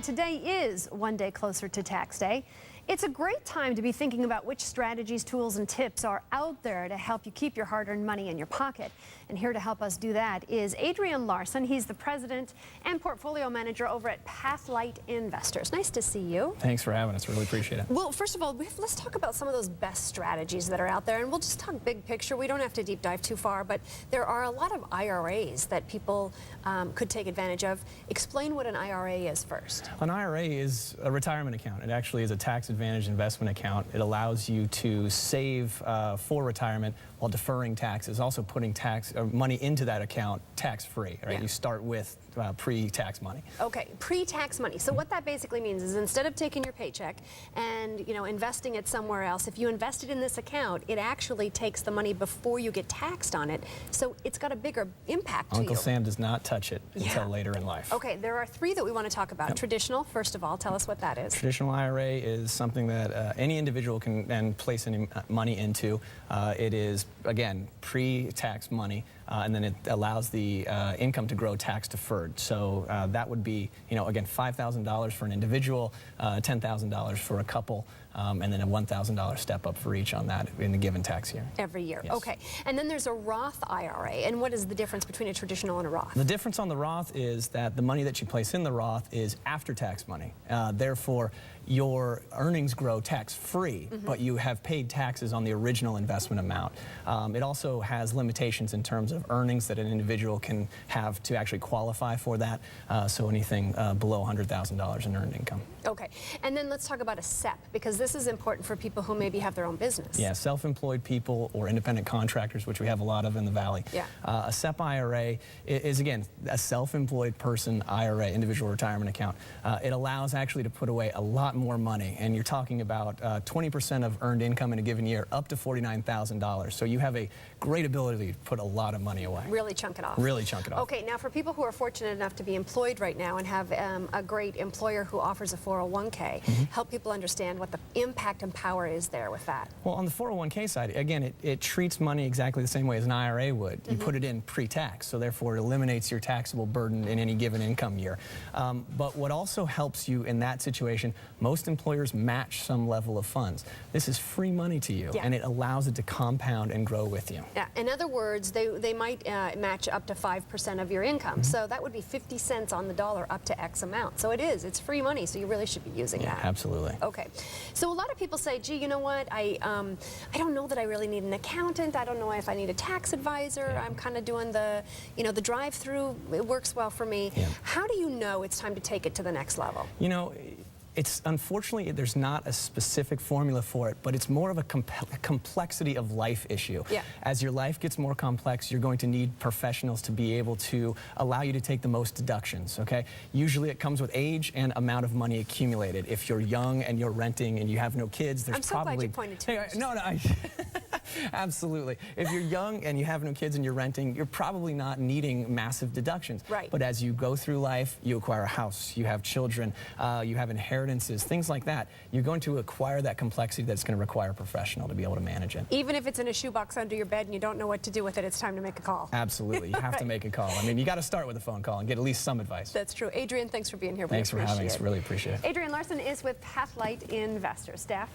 today is one day closer to tax day. It's a great time to be thinking about which strategies, tools, and tips are out there to help you keep your hard-earned money in your pocket. And here to help us do that is Adrian Larson. He's the president and portfolio manager over at Pathlight Investors. Nice to see you. Thanks for having us. Really appreciate it. Well, first of all, let's talk about some of those best strategies that are out there. And we'll just talk big picture. We don't have to deep dive too far, but there are a lot of IRAs that people could take advantage of. Explain what an IRA is first. An IRA is a retirement account. It actually is a tax advantage investment account. It allows you to save for retirement while deferring taxes, also putting money into that account tax-free. Right? Yeah. You start with pre-tax money. Okay, pre-tax money. So what that basically means is instead of taking your paycheck and investing it somewhere else, if you invest it in this account, it actually takes the money before you get taxed on it. So it's got a bigger impact to you. Uncle Sam does not touch it until later in life. Okay, there are three that we want to talk about. Yep. Traditional, first of all, tell us what that is. Traditional IRA is something that any individual can place any money into. It is, again, pre-tax money, and then it allows the income to grow tax deferred. So that would be, again, $5,000 for an individual, $10,000 for a couple, and then a $1,000 step up for each on that in a given tax year. Every year, yes. Okay. And then there's a Roth IRA. And what is the difference between a traditional and a Roth? The difference on the Roth is that the money that you place in the Roth is after-tax money. Therefore, your earnings grow tax-free, but you have paid taxes on the original investment amount. It also has limitations in terms of earnings that an individual can have to actually qualify for that, so anything below $100,000 in earned income. Okay, and then let's talk about a SEP, because this is important for people who maybe have their own business. Yeah, self-employed people or independent contractors, which we have a lot of in the Valley. Yeah. A SEP IRA is, again, a self-employed person IRA, individual retirement account. It allows actually to put away a lot more money, and you're talking about 20% of earned income in a given year, up to $49,000. So you have a great ability to put a lot of money away. Really chunk it off. Really chunk it off. Okay, now for people who are fortunate enough to be employed right now and have a great employer who offers a 401k, help people understand what the impact and power is there with that. Well, on the 401k side, again, it treats money exactly the same way as an IRA would. You put it in pre-tax, so therefore it eliminates your taxable burden in any given income year. But what also helps you in that situation, most employers match some level of funds. This is free money to you, and it allows it to compound and grow with you. Yeah. In other words, they might match up to 5% of your income. So that would be 50 cents on the dollar up to X amount. So it's free money, so you really should be using that. Absolutely. Okay. So a lot of people say, gee, you know what, I don't know that I really need an accountant. I don't know if I need a tax advisor. I'm kind of doing the drive-through. It works well for me. How do you know it's time to take it to the next level? It's unfortunately, there's not a specific formula for it, but it's more of a complexity of life issue. Yeah. As your life gets more complex, you're going to need professionals to be able to allow you to take the most deductions, okay? Usually it comes with age and amount of money accumulated. If you're young and you're renting and you have no kids, there's probably... I'm so glad you pointed to it. No, absolutely. If you're young and you have no kids and you're renting, you're probably not needing massive deductions. Right. But as you go through life, you acquire a house, you have children, you have inheritances, things like that, you're going to acquire that complexity that's going to require a professional to be able to manage it. Even if it's in a shoebox under your bed and you don't know what to do with it, it's time to make a call. Absolutely. You have to make a call. I mean, you got to start with a phone call and get at least some advice. That's true. Adrian, thanks for being here. Thanks for having us. Really appreciate it. Adrian Larson is with Pathlight Investors. Staff.